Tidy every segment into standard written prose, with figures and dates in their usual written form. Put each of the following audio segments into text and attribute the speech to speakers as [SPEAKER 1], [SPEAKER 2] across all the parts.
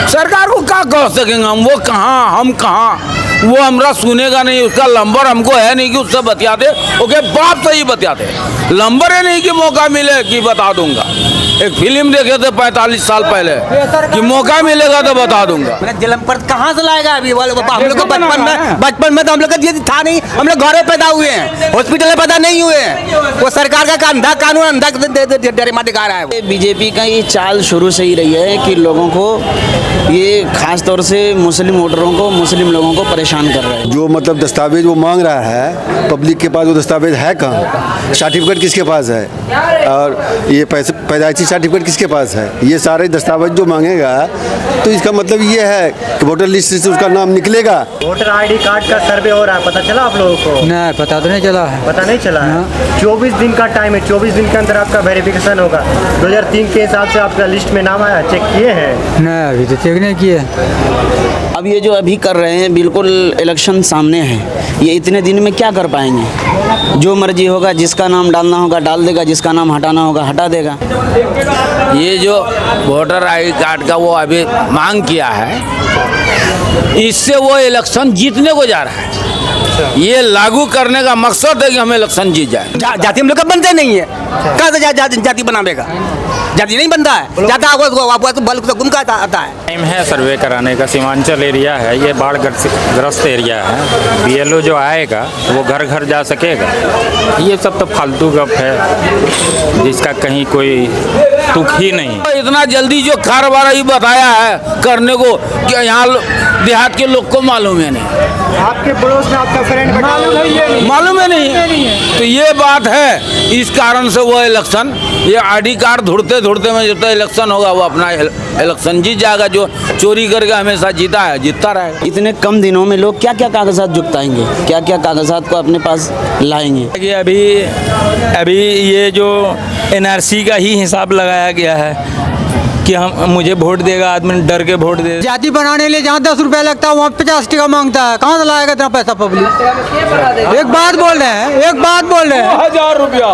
[SPEAKER 1] सरकार को क्या कह सकेंगे हम, वो कहाँ हम कहाँ, वो हमरा सुनेगा नहीं, उसका नंबर हमको है नहीं कि उससे बतिया दे, ओके बाप से ही बतिया दे, नंबर है नहीं कि मौका मिले कि बता दूंगा। एक फिल्म देखे थे 45 साल पहले कि मौका मिलेगा तो बता दूंगा।
[SPEAKER 2] जलम पर कहाँ से लाएगा अभी हम लोग को बचपन में तो हम लोग का ये था नहीं, हम लोग घर में पैदा हुए हैं, हॉस्पिटल में पैदा नहीं हुए हैं। वो सरकार का अंधा कानून अंधा डरेमा दिखा रहा है।
[SPEAKER 3] बीजेपी का ये चाल शुरू से ही रही है कि लोगों को, ये खास तौर से मुस्लिम वोटरों को, मुस्लिम लोगों को परेशान कर रहा है।
[SPEAKER 4] जो मतलब दस्तावेज वो मांग रहा है पब्लिक के पास, वो दस्तावेज है कहाँ, सर्टिफिकेट किसके पास है, और ये पैदाइशी सर्टिफिकेट किसके पास है, ये सारे दस्तावेज जो मांगेगा तो इसका मतलब ये है कि वोटर लिस्ट से उसका नाम निकलेगा।
[SPEAKER 5] वोटर आईडी कार्ड का सर्वे हो रहा है, पता चला आप लोगों को?
[SPEAKER 6] नहीं, पता तो नहीं चला है।
[SPEAKER 5] पता नहीं चला है। 24 दिन का टाइम है, 24 दिन के अंदर आपका वेरिफिकेशन होगा। 2003 के हिसाब से आपका लिस्ट में नाम आया, चेक किए हैं?
[SPEAKER 6] नहीं, अभी तो चेक नहीं किए।
[SPEAKER 3] अब ये जो अभी कर रहे हैं, बिल्कुल इलेक्शन सामने है, ये इतने दिन में क्या कर पाएंगे? जो मर्जी होगा, जिसका नाम डालना होगा डाल देगा, जिसका नाम हटाना होगा हटा देगा।
[SPEAKER 1] ये जो वोटर आई कार्ड का वो अभी मांग किया है, इससे वो इलेक्शन जीतने को जा रहा है। ये लागू करने का मकसद है कि हम इलेक्शन जीत जाए।
[SPEAKER 2] जाति हम लोग का बनते नहीं है, कहाँ से जाति बनावेगा? जाति नहीं बनता है, जाता तो बल तो गुम का आता है।
[SPEAKER 7] टाइम है सर्वे कराने का। सीमांचल एरिया है, ये बाढ़ ग्रस्त एरिया है। बीएलओ जो आएगा वो घर घर जा सकेगा? ये सब तो फालतू गप है जिसका कहीं कोई तुक ही नहीं।
[SPEAKER 1] इतना जल्दी जो कारोबार ही बताया है करने को, कि यहाँ देहात के लोग को मालूम है नहीं।
[SPEAKER 5] आपके पड़ोस में आपका फ्रेंड
[SPEAKER 1] मालूम है नहीं, तो ये बात है। इस कारण से वो इलेक्शन, ये आईडी कार्ड ढूंढते ढूंढते में जब तक इलेक्शन होगा वो अपना इलेक्शन जीत जाएगा। जो चोरी करके हमेशा जीता है जीतता रहेगा।
[SPEAKER 3] इतने कम दिनों में लोग क्या क्या कागजात जुटाएंगे, क्या क्या कागजात को अपने पास लाएंगे?
[SPEAKER 8] अभी ये जो एनआरसी का ही हिसाब लगाया गया है कि हम मुझे वोट देगा आदमी, डर के वोट दे।
[SPEAKER 6] जाति बनाने के लिए जहाँ 10 रुपया लगता है वहाँ 50 टका मांगता है। कहाँ से लाएगा इतना पैसा पब्लिक? एक बात बोल रहे हैं,
[SPEAKER 1] 1000 रुपया,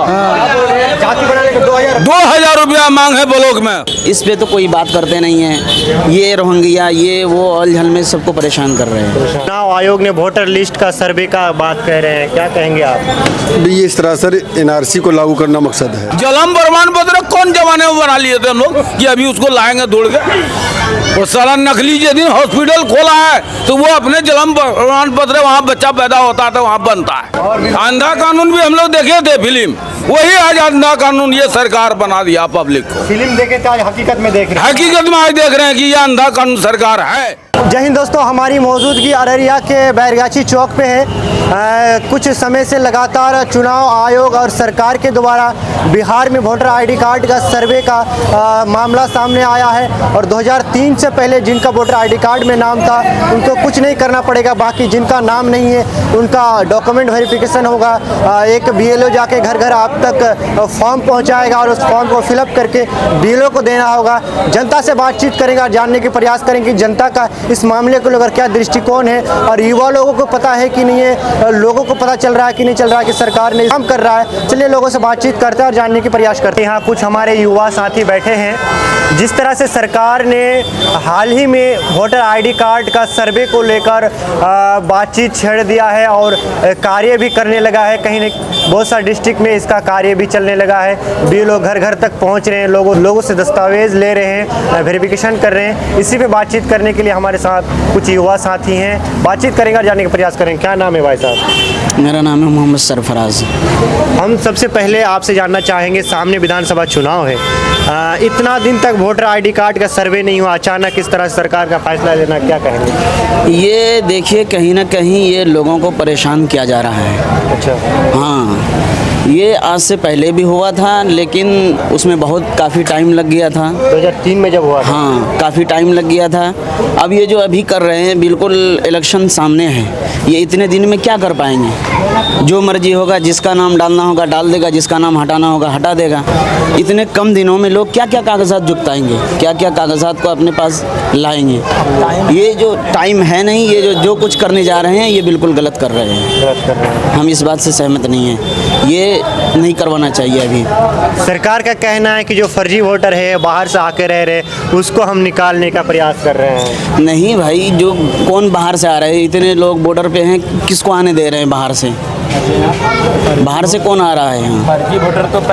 [SPEAKER 1] 2000 रुपया मांग है ब्लॉक में।
[SPEAKER 3] इस पे तो कोई बात करते नहीं है। ये रोहिंग्या, ये वो अलझल में सबको परेशान कर रहे हैं।
[SPEAKER 5] चुनाव आयोग ने वोटर लिस्ट का सर्वे का बात कह रहे हैं, क्या कहेंगे आप?
[SPEAKER 4] ये इस तरह से एनआरसी को लागू करना मकसद है।
[SPEAKER 1] जन्म प्रमाण पत्र कौन जमाने में बना लिए थे हम लोग कि अभी उसको लाएंगे दौड़ के? वो साला नकली जिस दिन हॉस्पिटल खोला है तो वो अपने जन्म प्रमाण पत्र वहाँ बच्चा पैदा होता था वहाँ बनता है। अंधा कानून भी हम लोग देखे थे फिल्म, वही आज अंधा कानून ये सरकार बना दिया पब्लिक को।
[SPEAKER 5] फिल्म देखे थे, आज हकीकत में देख रहे हैं।
[SPEAKER 1] हकीकत में आज देख रहे हैं कि ये अंधा कानून सरकार है।
[SPEAKER 5] जय हिंद दोस्तों, हमारी मौजूदगी अररिया के बैरगाछी चौक पे है। कुछ समय से लगातार चुनाव आयोग और सरकार के द्वारा बिहार में वोटर आईडी कार्ड का सर्वे का मामला सामने आया है। और 2003 से पहले जिनका वोटर आईडी कार्ड में नाम था उनको कुछ नहीं करना पड़ेगा, बाकी जिनका नाम नहीं है उनका डॉक्यूमेंट वेरिफिकेशन होगा। एक बीएलओ जाके घर घर आप तक फॉर्म पहुंचाएगा और उस फॉर्म को फिलअप करके बीएलओ को देना होगा। जनता से बातचीत करेंगे और जानने के प्रयास करेंगे कि जनता का इस मामले को लेकर क्या दृष्टिकोण है और युवा लोगों को पता है कि नहीं है, लोगों को पता चल रहा है कि नहीं चल रहा है कि सरकार ने काम कर रहा है। चलिए लोगों से बातचीत करते हैं और जानने की प्रयास करते हैं। यहाँ कुछ हमारे युवा साथी बैठे हैं। जिस तरह से सरकार ने हाल ही में वोटर आईडी कार्ड का सर्वे को लेकर बातचीत छेड़ दिया है और कार्य भी करने लगा है, कहीं न बहुत सारे डिस्ट्रिक्ट में इसका कार्य भी चलने लगा है। बीएलओ घर घर तक पहुँच रहे हैं, लोगों से दस्तावेज ले रहे हैं, वेरिफिकेशन कर रहे हैं। इसी पे बातचीत करने के लिए हमारे साथ कुछ युवा साथी हैं, बातचीत करेंगे और जानने का प्रयास करेंगे। क्या नाम है भाई साहब?
[SPEAKER 3] मेरा नाम है मोहम्मद सरफराज।
[SPEAKER 5] हम सबसे पहले आपसे जानना चाहेंगे, सामने विधानसभा चुनाव है, इतना दिन तक वोटर आईडी कार्ड का सर्वे नहीं हुआ, अचानक किस तरह से सरकार का फैसला लेना, क्या कहेंगे?
[SPEAKER 3] ये देखिए, कहीं ना कहीं ये लोगों को परेशान किया जा रहा है।
[SPEAKER 5] अच्छा,
[SPEAKER 3] हाँ, ये आज से पहले भी हुआ था लेकिन उसमें काफ़ी टाइम लग गया था।
[SPEAKER 5] 2003 में जब हुआ था।
[SPEAKER 3] हाँ, काफ़ी टाइम लग गया था। अब ये जो अभी कर रहे हैं, बिल्कुल इलेक्शन सामने है, ये इतने दिन में क्या कर पाएंगे? जो मर्जी होगा, जिसका नाम डालना होगा डाल देगा, जिसका नाम हटाना होगा हटा देगा। इतने कम दिनों में लोग क्या क्या कागजात जुटाएंगे, क्या क्या कागजात को अपने पास लाएंगे? ये जो टाइम है नहीं, ये जो कुछ करने जा रहे हैं ये बिल्कुल गलत कर रहे हैं। हम इस बात से सहमत नहीं हैं। ये नहीं करवाना चाहिए अभी।
[SPEAKER 5] सरकार का कहना है कि जो फर्जी वोटर है बाहर से आके रह रहे उसको हम निकालने का प्रयास कर रहे हैं।
[SPEAKER 3] नहीं भाई, जो कौन बाहर से आ रहे हैं, इतने लोग बॉर्डर पे हैं, किसको आने दे रहे हैं बाहर से? बाहर से कौन आ रहा है यहाँ?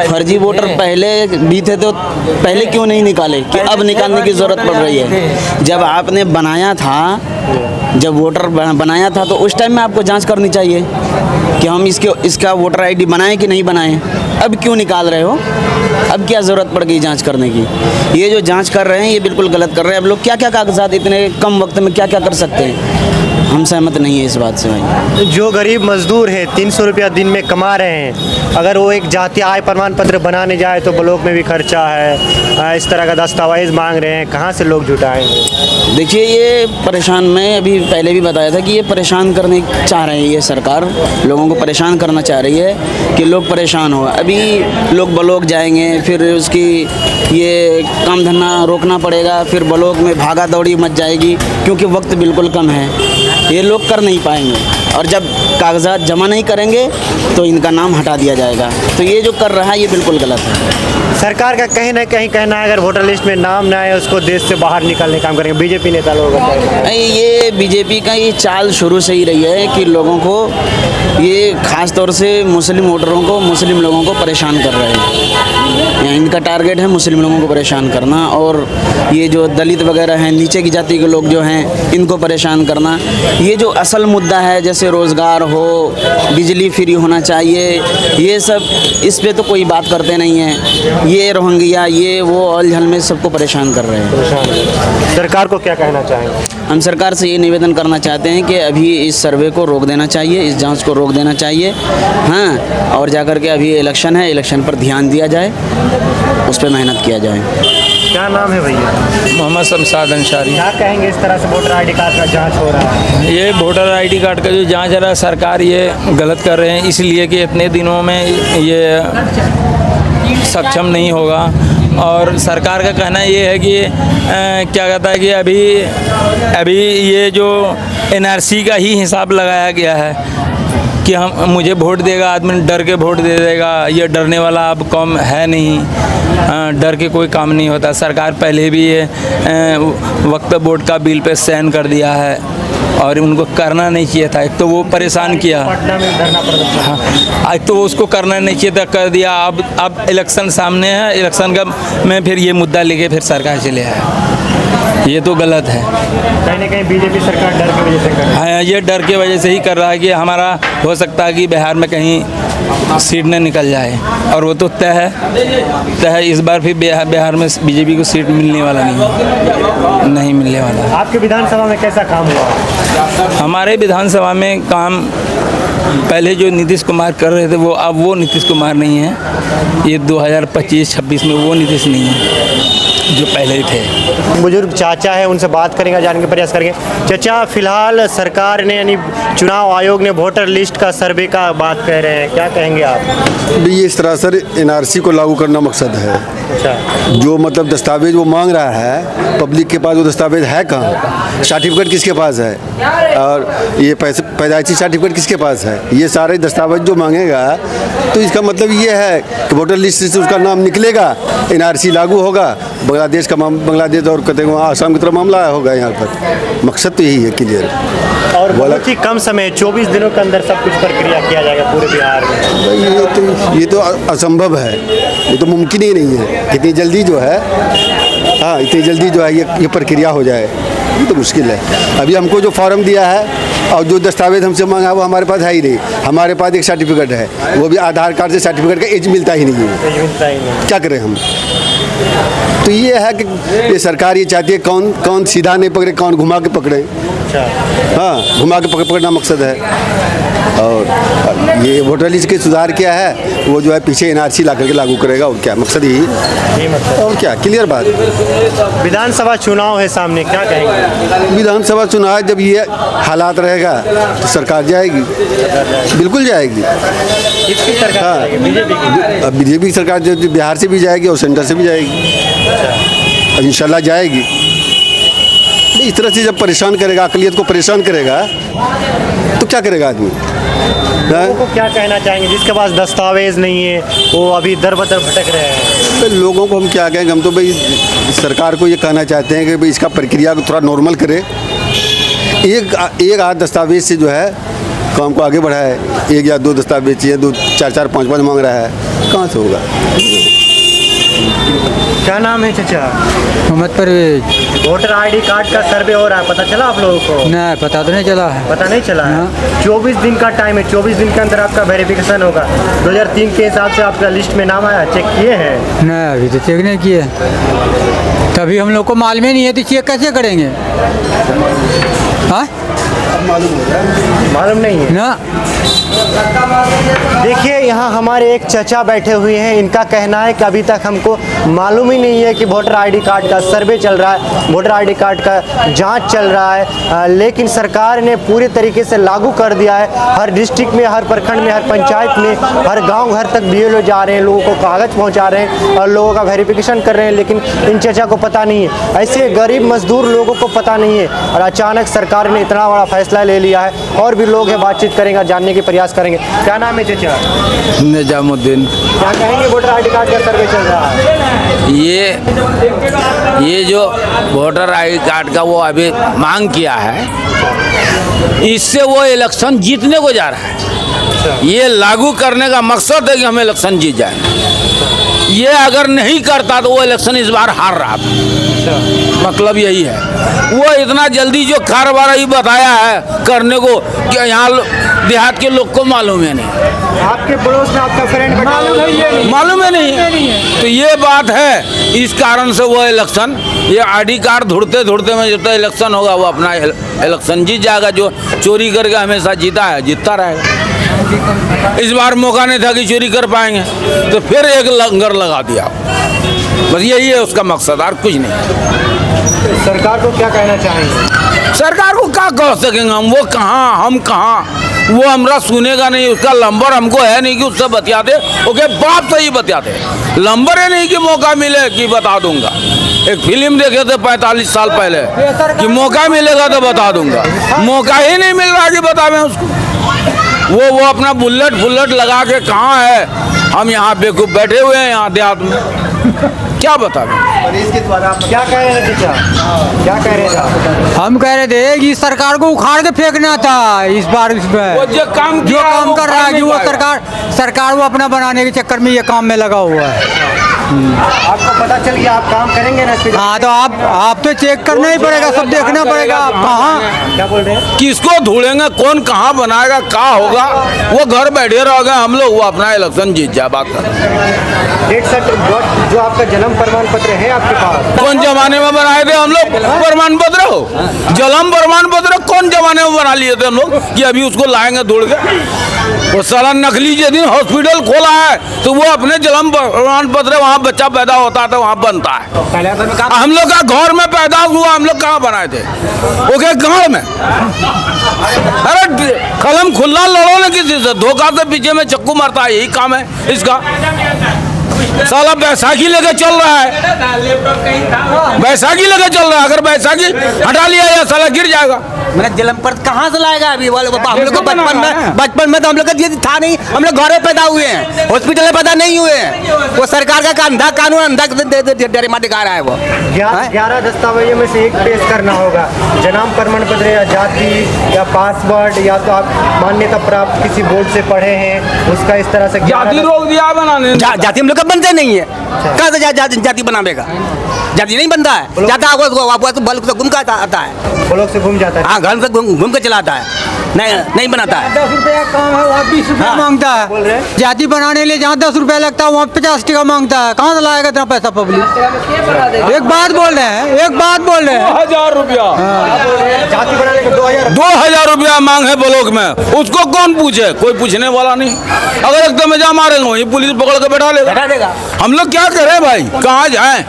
[SPEAKER 3] फर्जी वोटर पहले भी थे तो पहले क्यों नहीं निकाले कि अब निकालने की ज़रूरत पड़ रही है? जब आपने बनाया था, जब वोटर बनाया था तो उस टाइम में आपको जांच करनी चाहिए कि हम इसका वोटर आईडी बनाएं कि नहीं बनाएं। अब क्यों निकाल रहे हो? अब क्या ज़रूरत पड़ गई जांच करने की? ये जो जांच कर रहे हैं ये बिल्कुल गलत कर रहे हैं। अब लोग क्या क्या कागजात इतने कम वक्त में क्या क्या कर सकते हैं? हम सहमत नहीं है इस बात से भाई।
[SPEAKER 5] जो गरीब मजदूर है 300 रुपया दिन में कमा रहे हैं, अगर वो एक जातीय आय प्रमाण पत्र बनाने जाए तो ब्लॉक में भी खर्चा है, इस तरह का दस्तावेज मांग रहे हैं, कहाँ से लोग जुटाएंगे?
[SPEAKER 3] देखिए, ये परेशान, मैं अभी पहले भी बताया था कि ये परेशान करने चाह रहे हैं, ये सरकार लोगों को परेशान करना चाह रही है कि लोग परेशान हो। अभी लोग ब्लॉक जाएंगे, फिर उसकी ये काम धंधा रोकना पड़ेगा, फिर ब्लॉक में भागा दौड़ी मच जाएगी क्योंकि वक्त बिल्कुल कम है, ये लोग कर नहीं पाएंगे। और जब कागजात जमा नहीं करेंगे तो इनका नाम हटा दिया जाएगा। तो ये जो कर रहा है ये बिल्कुल गलत है।
[SPEAKER 5] सरकार का कहीं ना कहीं कहना है अगर वोटर लिस्ट में नाम ना आए उसको देश से बाहर निकालने का काम करेंगे। बीजेपी नेता लोग
[SPEAKER 3] नहीं, ये बीजेपी का ये चाल शुरू से ही रही है कि लोगों को, ये खास तौर से मुस्लिम वोटरों को, मुस्लिम लोगों को परेशान कर रहे हैं। इनका टारगेट है मुस्लिम लोगों को परेशान करना, और ये जो दलित वगैरह हैं, नीचे की जाति के लोग जो हैं, इनको परेशान करना। ये जो असल मुद्दा है, जैसे रोज़गार हो, बिजली फ्री होना चाहिए, ये सब, इस पे तो कोई बात करते नहीं है। ये रोहिंग्या, ये वो अलझल में सबको परेशान कर रहे हैं।
[SPEAKER 5] सरकार को क्या कहना चाहेंगे?
[SPEAKER 3] हम सरकार से ये निवेदन करना चाहते हैं कि अभी इस सर्वे को रोक देना चाहिए, इस जांच को रोक देना चाहिए, हाँ, और जाकर के अभी इलेक्शन है, इलेक्शन पर ध्यान दिया जाए, उस पर मेहनत किया जाए।
[SPEAKER 5] क्या नाम है भैया?
[SPEAKER 8] मोहम्मद शमशाद अंसारी।
[SPEAKER 5] क्या कहेंगे इस तरह से वोटर आईडी कार्ड का जांच हो रहा है?
[SPEAKER 8] ये वोटर आईडी कार्ड का जो जांच हो रहा है, सरकार ये गलत कर रहे हैं, इसलिए कि इतने दिनों में ये सक्षम नहीं होगा। और सरकार का कहना ये है कि क्या कहता है कि अभी ये जो एनआरसी का ही हिसाब लगाया गया है कि मुझे वोट देगा आदमी, डर के वोट दे देगा। ये डरने वाला अब कौम है नहीं, डर के कोई काम नहीं होता। सरकार पहले भी ये वक्त वोट का बिल पे साइन कर दिया है और उनको करना नहीं चाहिए था। एक तो वो परेशान किया, हाँ, आज तो उसको करना नहीं चाहिए था, कर दिया। अब इलेक्शन सामने है, इलेक्शन का में फिर ये मुद्दा लेके फिर सरकार चले आए, ये तो गलत है।
[SPEAKER 5] कहीं ना कहीं बीजेपी सरकार डर की वजह से कर रही है।
[SPEAKER 8] हाँ, ये डर की वजह से ही कर रहा है कि हमारा हो सकता है कि बिहार में कहीं सीट न निकल जाए, और वो तो तय है इस बार फिर बिहार में बीजेपी को सीट मिलने वाला नहीं मिलने वाला।
[SPEAKER 5] आपके विधानसभा में कैसा काम हुआ?
[SPEAKER 8] हमारे विधानसभा में काम पहले जो नीतीश कुमार कर रहे थे वो, अब वो नीतीश कुमार नहीं है। ये 2025-26 में वो नीतीश नहीं है जो पहले ही थे।
[SPEAKER 5] बुजुर्ग चाचा है, उनसे बात करेंगे, जानने का प्रयास करेंगे। चाचा, फिलहाल सरकार ने यानी चुनाव आयोग ने वोटर लिस्ट का सर्वे का बात कह रहे हैं, क्या कहेंगे आप?
[SPEAKER 4] भी ये इस तरह से एनआरसी को लागू करना मकसद है।
[SPEAKER 5] अच्छा,
[SPEAKER 4] जो मतलब दस्तावेज वो मांग रहा है, पब्लिक के पास वो दस्तावेज है कहाँ? सर्टिफिकेट किसके पास है? और ये पैदाइशी सर्टिफिकेट किसके पास है? ये सारे दस्तावेज जो मांगेगा तो इसका मतलब ये है कि वोटर लिस्ट से उसका नाम निकलेगा, एनआरसी लागू होगा, बांग्लादेश और कहते हैं आसाम की तरफ मामला होगा यहाँ पर। मकसद तो यही है क्लियर।
[SPEAKER 5] और बहुत ही कम समय, 24 दिनों के अंदर सब कुछ प्रक्रिया किया जाएगा पूरे बिहार में।
[SPEAKER 4] ये तो असंभव है, ये तो मुमकिन ही नहीं है इतनी जल्दी जो है, हाँ, इतनी जल्दी जो है ये प्रक्रिया हो जाए, ये तो मुश्किल है। अभी हमको जो फॉर्म दिया है और जो दस्तावेज हमसे मांगा वो हमारे पास है ही नहीं। हमारे पास एक सर्टिफिकेट है, वो भी आधार कार्ड से सर्टिफिकेट का एज मिलता ही नहीं है। क्या करें हम? तो ये है कि ये सरकार ये चाहती है कौन सीधा नहीं पकड़े, कौन घुमा के पकड़े। हाँ, घुमा के पकड़ना मकसद है। और ये वोटर लिस्ट के सुधार क्या है, वो जो है पीछे एनआरसी ला करके लागू करेगा, और क्या मकसद यही, और क्या, क्लियर बात।
[SPEAKER 5] विधानसभा चुनाव है सामने, क्या कहेंगे?
[SPEAKER 4] विधानसभा चुनाव जब ये हालात रहेगा तो सरकार जाएगी, बिल्कुल जाएगी।
[SPEAKER 5] किसकी सरकार?
[SPEAKER 4] हाँ, बीजेपी की सरकार जो बिहार से भी जाएगी और सेंटर से भी जाएगी, इंशाल्लाह जाएगी। इस तरह से जब परेशान करेगा, अकलियत को परेशान करेगा, तो क्या करेगा आदमी?
[SPEAKER 5] लोगों को क्या कहना चाहेंगे जिसके पास दस्तावेज नहीं है, वो अभी दर बदर भटक रहे हैं?
[SPEAKER 4] तो लोगों को हम क्या कहेंगे? हम तो भाई सरकार को ये कहना चाहते हैं कि भाई इसका प्रक्रिया को थोड़ा नॉर्मल करे। एक आध दस्तावेज से जो है काम को आगे बढ़ाए। एक या दो दस्तावेज चाहिए, 2 4 5 मांग रहा है, कहाँ से होगा?
[SPEAKER 5] क्या नाम है चाचा?
[SPEAKER 6] Mohammad Parvez.
[SPEAKER 5] Voter ID card का सर्वे हो रहा है, पता चला आप लोगों को?
[SPEAKER 6] नहीं, पता तो नहीं चला है।
[SPEAKER 5] पता नहीं चला है। 24 दिन का टाइम है, 24 दिन के अंदर आपका वेरिफिकेशन होगा। 2003 के हिसाब से आपका लिस्ट में नाम आया, चेक किए हैं?
[SPEAKER 6] नहीं, अभी तो चेक नहीं किए। तभी हम लोग को मालूम ही नहीं है, तो चेक कैसे करेंगे? हाँ,
[SPEAKER 5] मालूम नहीं है
[SPEAKER 6] ना।
[SPEAKER 5] देखिए यहाँ हमारे एक चचा बैठे हुए हैं, इनका कहना है कि अभी तक हमको मालूम ही नहीं है कि वोटर आईडी कार्ड का सर्वे चल रहा है, वोटर आईडी कार्ड का जांच चल रहा है। लेकिन सरकार ने पूरे तरीके से लागू कर दिया है। हर डिस्ट्रिक्ट में, हर प्रखंड में, हर पंचायत में, हर गांव घर तक BLO जा रहे हैं, लोगों को कागज़ पहुंचा रहे हैं और लोगों का वेरिफिकेशन कर रहे हैं। लेकिन इन चचा को पता नहीं है, ऐसे गरीब मजदूर लोगों को पता नहीं है। और अचानक सरकार ने इतना बड़ा फैसला ले लिया है। और भी लोग हैं, बातचीत करेंगे, जानने के प्रयास करेंगे। क्या नाम है चाचा?
[SPEAKER 1] निजामुद्दीन।
[SPEAKER 5] क्या कहेंगे वोटर आईडी कार्ड का सर्वे चल रहा है?
[SPEAKER 1] ये जो वोटर आई कार्ड का वो अभी मांग किया है, इससे वो इलेक्शन जीतने को जा रहा है। ये लागू करने का मकसद है कि हम इलेक्शन जीत जाए। ये अगर नहीं करता तो वो इलेक्शन इस बार हार रहा था। मतलब यही है। वो इतना जल्दी जो कार्रवाई बताया है करने को कि यहाँ देहात के लोग को मालूम है नहीं।
[SPEAKER 5] आपके पड़ोस में आपका फ्रेंड
[SPEAKER 1] मालूम है नहीं। तो ये बात है, इस कारण से वो इलेक्शन, ये आईडी कार्ड ढूंढते ढूंढते में जब तक इलेक्शन होगा वो अपना इलेक्शन जीत जाएगा। जो चोरी करके हमेशा जीता है, जीतता रहेगा। इस बार मौका नहीं था कि चोरी कर पाएंगे, तो फिर एक लंगर लगा दिया। बस यही है उसका मकसद, और कुछ नहीं।
[SPEAKER 5] सरकार को क्या कहना चाहेंगे?
[SPEAKER 1] सरकार को क्या कह सकेंगे हम? वो कहाँ, हम कहाँ? वो हमरा सुनेगा नहीं। उसका नंबर हमको है नहीं कि उससे बतियाते। ओके, बाप से ही बतियाते, नंबर है नहीं कि मौका मिले कि बता दूंगा। एक फिल्म देखे थे 45 साल पहले कि मौका मिलेगा तो बता दूंगा। मौका ही नहीं मिल रहा कि बतावें उसको। वो अपना बुलेट लगा के कहाँ है? हम यहाँ बेवकूफ़ बैठे हुए हैं यहाँ देहात में, क्या बतावें?
[SPEAKER 5] इसके द्वारा क्या कह रहे हैं चाचा? क्या कह रहे थे?
[SPEAKER 6] हम कह रहे थे कि सरकार को उखाड़ के फेंकना था इस बार। इसमें
[SPEAKER 1] वो जो काम
[SPEAKER 6] कर रहा है कि वो सरकार वो अपना बनाने के चक्कर में ये काम में लगा हुआ है।
[SPEAKER 5] आपको पता चल गया, आप काम करेंगे ना?
[SPEAKER 6] हाँ, तो आप तो चेक करना ही पड़ेगा, सब देखना पड़ेगा। आप कहाँ,
[SPEAKER 5] क्या बोल रहे हैं?
[SPEAKER 1] किसको ढूंढेंगे, कौन कहाँ बनाएगा, क्या होगा? वो घर बैठे रह गए हम लोग, वो अपना इलेक्शन जीत जाए। बात कर
[SPEAKER 5] डेट सर्टिफिकेट जो आपका जन्म प्रमाण पत्र है आपके पास,
[SPEAKER 1] कौन जमाने में बनाए थे हम लोग प्रमाण पत्र? हो जन्म प्रमाण पत्र कौन जमाने में बना लिए थे हम लोग कि अभी उसको लाएंगे ढूंढ के? वो साला नकली जिस दिन हॉस्पिटल खोला है तो वो अपने जन्म प्रमाण पत्र, वहाँ बच्चा पैदा होता था वहाँ बनता है। हम लोग का घर में पैदा हुआ, हम लोग कहाँ बनाए थे? ओके, गाँव में। अरे कलम खुला लड़ो ना किसी से, धोखा से पीछे में चक्कू मारता है, यही काम है इसका। साला बैसाखी लेके चल रहा है, बैसाखी लेके चल रहा है। अगर बैसाखी हटा लिया या साला गिर जाएगा।
[SPEAKER 2] मेरा जन्म पर कहाँ से लाएगा अभी? हम लोग को बचपन में तो हम लोग का ये था नहीं। हम लोग घर में पैदा हुए हैं, हॉस्पिटल में पैदा नहीं हुए हैं। वो सरकार का अंधा कानून अंधा डरेमा दिखा रहा है। वो
[SPEAKER 5] 11 दस्तावेजों में से एक पेश करना होगा। जन्म प्रमाण पत्र या जाति या पासवर्ड, या तो आप मान्यता प्राप्त किसी बोर्ड से पढ़े हैं, उसका इस तरह से
[SPEAKER 1] जाति रोक दिया बनाने।
[SPEAKER 2] जाति हम लोग का बनते नहीं है। कहाँ से जाति बनावेगा? जाति नहीं बनता है। जाता है बल्ब से घूम कर आता है,
[SPEAKER 5] ब्लॉक से घूम जाता है।
[SPEAKER 2] हाँ, घर से घूम के चलाता है, नहीं बनाता है।
[SPEAKER 6] 10 रुपया काम है, वहाँ 20 रुपया मांगता है। जाति बनाने के लिए जहाँ 10 रुपया लगता है वहाँ 50 टका मांगता है। कहाँ से लाएगा इतना पैसा पब्लिक? एक बात बोल रहे हैं,
[SPEAKER 1] 2000 रुपया
[SPEAKER 5] जाति बनाने का
[SPEAKER 1] 2000 रुपया मांग है ब्लॉक में। उसको कौन पूछे? कोई पूछने वाला नहीं। अगर एकदम जा मारेंगे वही पुलिस पकड़ के बैठा लेगा। हम लोग क्या करें भाई, कहाँ जाएं?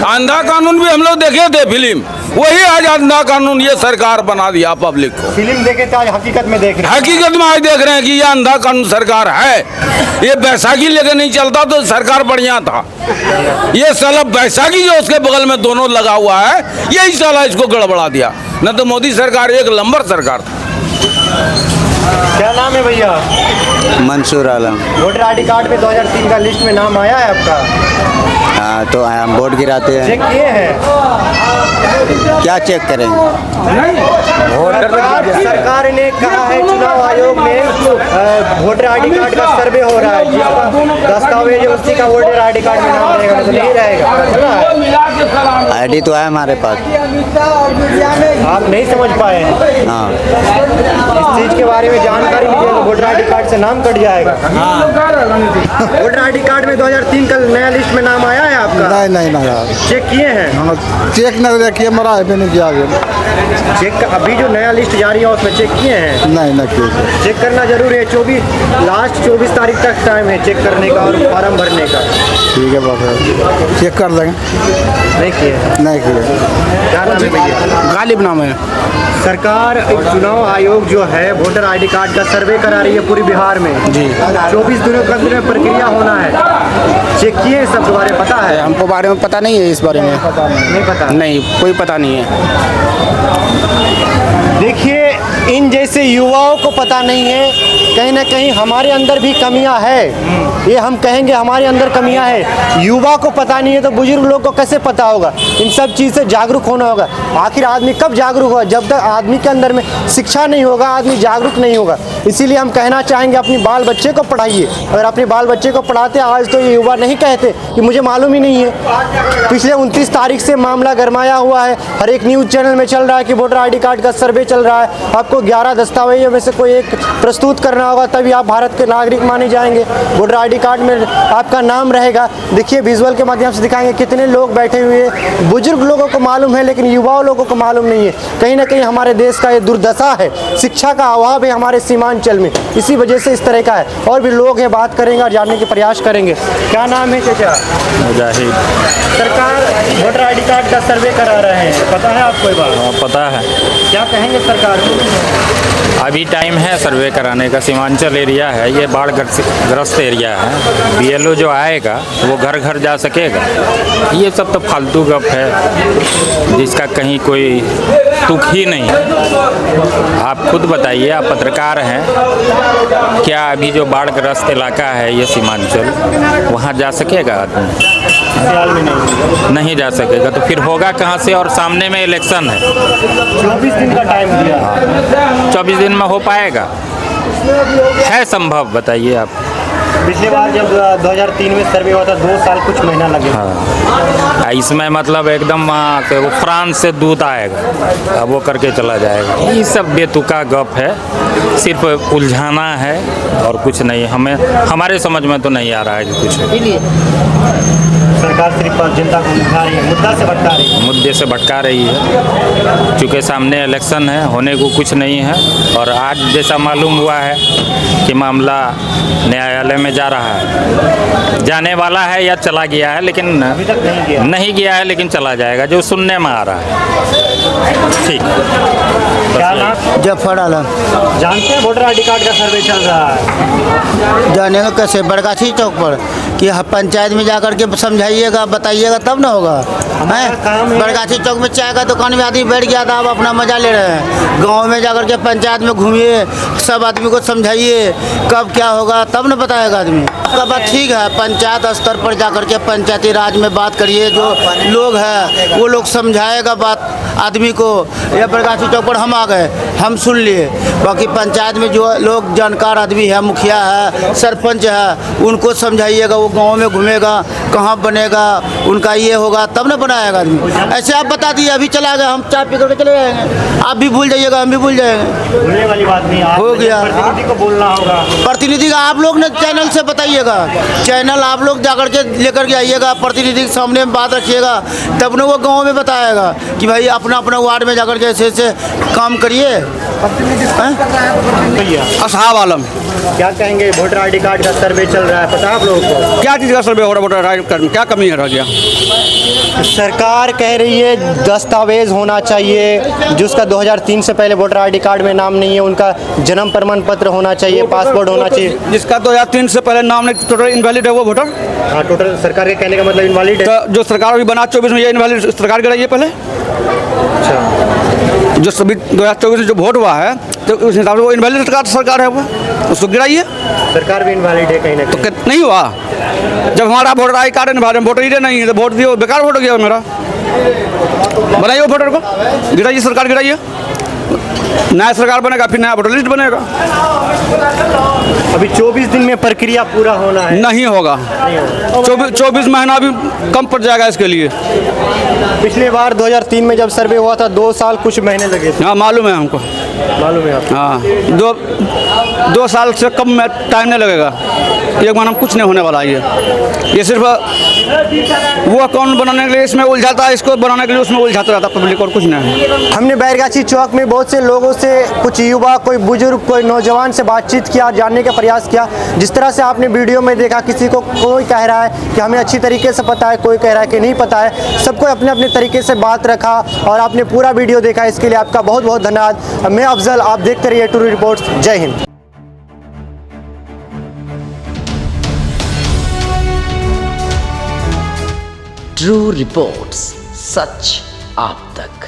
[SPEAKER 1] अंधा कानून भी हम लोग देखे थे फिल्म, वही आज अंधा कानून ये सरकार बना दिया पब्लिक को।
[SPEAKER 5] फिल्म देखे तो आज हकीकत में देख रहे हैं।
[SPEAKER 1] हकीकत में आज देख रहे हैं कि ये अंधा कानून सरकार है। ये बैसाखी लेके नहीं चलता तो सरकार बढ़िया था। ये साला बैसाखी जो उसके बगल में दोनों लगा हुआ है, यही साला इसको गड़बड़ा दिया। न तो मोदी सरकार एक नंबर सरकार था।
[SPEAKER 5] क्या नाम है भैया?
[SPEAKER 3] Mansoor Alam.
[SPEAKER 5] Voter I D card में 2003 का लिस्ट में नाम आया है आपका?
[SPEAKER 3] हाँ, तो हम वोट गिराते हैं।
[SPEAKER 5] चेक किए हैं?
[SPEAKER 3] क्या चेक करेंगे?
[SPEAKER 5] सरकार ने कहा है, चुनाव आयोग ने वोटर आई डी कार्ड का सर्वे हो रहा है, जिसका दस्तावेज है उसी का वोटर आई डी कार्ड में नाम रहेगा, तो नहीं रहेगा।
[SPEAKER 3] आईडी तो है हमारे पास।
[SPEAKER 5] आप नहीं समझ पाए हैं?
[SPEAKER 3] हाँ,
[SPEAKER 5] इस चीज के बारे में जानकारी लीजिए तो वोटर आई डी कार्ड से नाम कट जाएगा। वोटर आई डी कार्ड में 2003 का नया लिस्ट में नाम आया है आपका?
[SPEAKER 9] नहीं
[SPEAKER 5] चेक किए हैं?
[SPEAKER 9] चेक नहीं देखिए, मरा है नहीं किया गया।
[SPEAKER 5] चेक अभी जो नया लिस्ट जारी है उसमें चेक किए हैं?
[SPEAKER 9] नहीं किया।
[SPEAKER 5] चेक करना जरूरी है। 24 तारीख तक टाइम है चेक करने का और फॉर्म भरने का।
[SPEAKER 9] ठीक है, बात है, चेक कर लेंगे।
[SPEAKER 5] नहीं किए?
[SPEAKER 9] नहीं किए।
[SPEAKER 5] क्या नाम है भैया?
[SPEAKER 9] गालिब नाम है।
[SPEAKER 5] सरकार चुनाव आयोग जो है वोटर आईडी कार्ड का सर्वे करा रही है पूरी बिहार में जी। 24 दिनों के अंदर में प्रक्रिया होना है। चेक किए सब के बारे में पता है?
[SPEAKER 9] हमको बारे में पता नहीं है, इस बारे में
[SPEAKER 5] नहीं पता।
[SPEAKER 9] नहीं, कोई पता नहीं है।
[SPEAKER 5] देखिए, इन जैसे युवाओं को पता नहीं है, कहीं ना कहीं हमारे अंदर भी कमियां है। ये हम कहेंगे हमारे अंदर कमियां है। युवा को पता नहीं है तो बुजुर्ग लोग को कैसे पता होगा? इन सब चीज़ से जागरूक होना होगा। आखिर आदमी कब जागरूक होगा? जब तक आदमी के अंदर में शिक्षा नहीं होगा, आदमी जागरूक नहीं होगा। इसीलिए हम कहना चाहेंगे अपनी बाल बच्चे को पढ़ाइए। अगर अपने बाल बच्चे को पढ़ाते आज तो ये युवा नहीं कहते कि मुझे मालूम ही नहीं है। पिछले 29 तारीख से मामला गरमाया हुआ है। हर एक न्यूज़ चैनल में चल रहा है कि वोटर आई डी कार्ड का सर्वे चल रहा है। आपको 11 दस्तावेजों में से कोई एक प्रस्तुत करना होगा, तभी आप भारत के नागरिक माने जाएंगे। वोटर आईडी कार्ड में आपका नाम रहेगा। देखिए, विजुअल के माध्यम से दिखाएंगे कितने लोग बैठे हुए हैं। बुजुर्ग लोगों को मालूम है लेकिन युवाओं लोगों को मालूम नहीं है। कहीं ना कहीं हमारे देश का ये दुर्दशा है। शिक्षा का अभाव है हमारे सीमांचल में, इसी वजह से इस तरह का है। और भी लोग हैं, बात करेंगे और जानने के प्रयास करेंगे। क्या नाम है चाचा?
[SPEAKER 7] मुजाहिद।
[SPEAKER 5] सरकार वोटर आई डी कार्ड का सर्वे करा रहे हैं, पता है आपको ये बात?
[SPEAKER 7] पता है।
[SPEAKER 5] क्या कहेंगे सरकार को?
[SPEAKER 7] अभी टाइम है सर्वे कराने का। सीमांचल एरिया है, ये बाढ़ ग्रस्त एरिया है। बीएलओ जो आएगा वो घर घर जा सकेगा? ये सब तो फालतू गप है जिसका कहीं कोई तुक ही नहीं। आप खुद बताइए, आप पत्रकार हैं, क्या अभी जो बाढ़ ग्रस्त इलाका है ये सीमांचल, वहाँ जा सकेगा आदमी? नहीं जा सकेगा तो फिर होगा कहाँ से? और सामने में इलेक्शन है।
[SPEAKER 5] 24 दिन का टाइम दिया।
[SPEAKER 7] 24 दिन में हो पाएगा? है संभव? बताइए आप।
[SPEAKER 5] पिछली बार जब 2003 में सर्वे हुआ था 2 साल कुछ महीना लगे।
[SPEAKER 7] हाँ, इसमें मतलब एकदम वहाँ से वो फ्रांस से दूत आएगा, अब वो करके चला जाएगा। ये सब बेतुका गप है, सिर्फ उलझाना है और कुछ नहीं। हमें हमारे समझ में तो नहीं आ रहा है कि कुछ।
[SPEAKER 5] सरकार सिर्फ जनता को उलझा रही है, मुद्दा से भटका रही है।
[SPEAKER 7] मुद्दे से भटका रही है, क्योंकि सामने इलेक्शन है, होने को कुछ नहीं है। और आज जैसा मालूम हुआ है कि मामला न्यायालय में जा रहा है, जाने वाला है या चला गया है, लेकिन
[SPEAKER 5] अभी तक नहीं गया
[SPEAKER 7] है, लेकिन चला जाएगा, जो सुनने में आ रहा है। ठीक।
[SPEAKER 5] क्या नाम?
[SPEAKER 9] जफर आलम।
[SPEAKER 5] जानते हैं वोटर आई डी कार्ड का सर्वे चल रहा है?
[SPEAKER 9] जाने का कैसे? बरगाछी चौक पर कि पंचायत में जाकर के समझाइएगा, बताइएगा तब ना होगा। हैं, बरगाछी चौक में चाय का दुकान में आदमी बैठ गया था, आप अपना मजा ले रहे हैं। गांव में जाकर के पंचायत में घूमिए, सब आदमी को समझाइए, कब क्या होगा तब न बताएगा आदमी। आपका बात ठीक है, पंचायत स्तर पर जाकर के पंचायती राज में बात करिए, जो लोग हैं वो लोग समझाएगा बात आदमी को। या बरगाछी चौक पर हम आ गए, हम सुन लिए, बाकी पंचायत में जो लोग जानकार आदमी है, मुखिया है, सरपंच है, उनको समझाइएगा। वो गांव में घूमेगा, कहाँ बनेगा, उनका ये होगा तब न बनाएगा आदमी। ऐसे आप बता दिए, अभी चला गया, हम चाय पी करके चले जाएंगे, आप भी भूल जाइएगा, हम भी भूल जाएंगे।
[SPEAKER 5] भूलने वाली बात नहीं,
[SPEAKER 9] हो गया।
[SPEAKER 5] प्रतिनिधि को बोलना होगा।
[SPEAKER 9] प्रतिनिधि का आप लोग ने चैनल से बताइएगा, चैनल आप लोग जाकर के लेकर के आइएगा, प्रतिनिधि के सामने में बात रखिएगा, तब न वो गाँव में बताएगा कि भाई अपना अपना वार्ड में जाकर के ऐसे ऐसे काम करिए।
[SPEAKER 5] भैया
[SPEAKER 2] असहाब आलम।
[SPEAKER 5] क्या कहेंगे वोटर आईडी कार्ड का सर्वे चल रहा है, पता है आप लोगों को?
[SPEAKER 6] क्या चीज़ का सर्वे हो रहा है वोटर आईडी कार्ड में, क्या कमी है रह गया?
[SPEAKER 5] सरकार कह रही है दस्तावेज होना चाहिए, जिसका 2003 से पहले वोटर आईडी कार्ड में नाम नहीं है, उनका जन्म प्रमाण पत्र होना चाहिए, पासपोर्ट होना चाहिए।
[SPEAKER 6] जिसका 2003 से पहले नाम नहीं, टोटल इनवैलिड है वो वोटर।
[SPEAKER 5] हाँ, टोटल सरकार के कहने का मतलब इनवैलिड है।
[SPEAKER 6] तो जो सरकार अभी बना 24 में, ये इनवैलिड सरकार गिराई है पहले।
[SPEAKER 5] अच्छा,
[SPEAKER 6] जो सभी 2024 में जो वोट हुआ है तो उस हिसाब से वो इनवैलिड सरकार है, वो उसको गिराइए।
[SPEAKER 5] सरकार भी इनवैलिड है कहीं ना
[SPEAKER 6] तो
[SPEAKER 5] कहीं।
[SPEAKER 6] नहीं हुआ। जब हमारा वोटर आई कार्ड है, वोटर ही नहीं है तो वोट दियो, बेकार वोट गया मेरा। बनाइए वो वोटर को, गिराइए, सरकार गिराइए, नया सरकार बनेगा, फिर नया वोटर लिस्ट बनेगा।
[SPEAKER 5] अभी 24 दिन में प्रक्रिया पूरा होना है।
[SPEAKER 6] नहीं होगा, 24 महीना भी कम पड़ जाएगा इसके लिए।
[SPEAKER 5] पिछली बार 2003 में जब सर्वे हुआ था 2 साल कुछ महीने लगे थे।
[SPEAKER 6] हाँ मालूम है हमको,
[SPEAKER 5] मालूम है आपको?
[SPEAKER 6] हाँ 2 साल से कम में टाइम नहीं लगेगा, 1 महीना में कुछ नहीं होने वाला है। ये सिर्फ वो अकाउंट बनाने के लिए इसमें उलझाता है, इसको बनाने के लिए उसमें उलझाता रहता पब्लिक, और कुछ नहीं।
[SPEAKER 5] हमने बैरगाछी चौक में बहुत से लोगों से, कुछ युवा, कोई बुजुर्ग, कोई नौजवान से बातचीत किया, जानने का प्रयास किया। जिस तरह से आपने वीडियो में देखा, किसी को कोई कह रहा है कि हमें अच्छी तरीके से पता है, कोई कह रहा है कि नहीं पता है। सबको अपने अपने तरीके से बात रखा और आपने पूरा वीडियो देखा, इसके लिए आपका बहुत बहुत धन्यवाद। मैं अफजल, आप देखते रहिए टूरू रिपोर्ट्स। जय हिंद।
[SPEAKER 10] ट्रू रिपोर्ट्स, सच आप तक।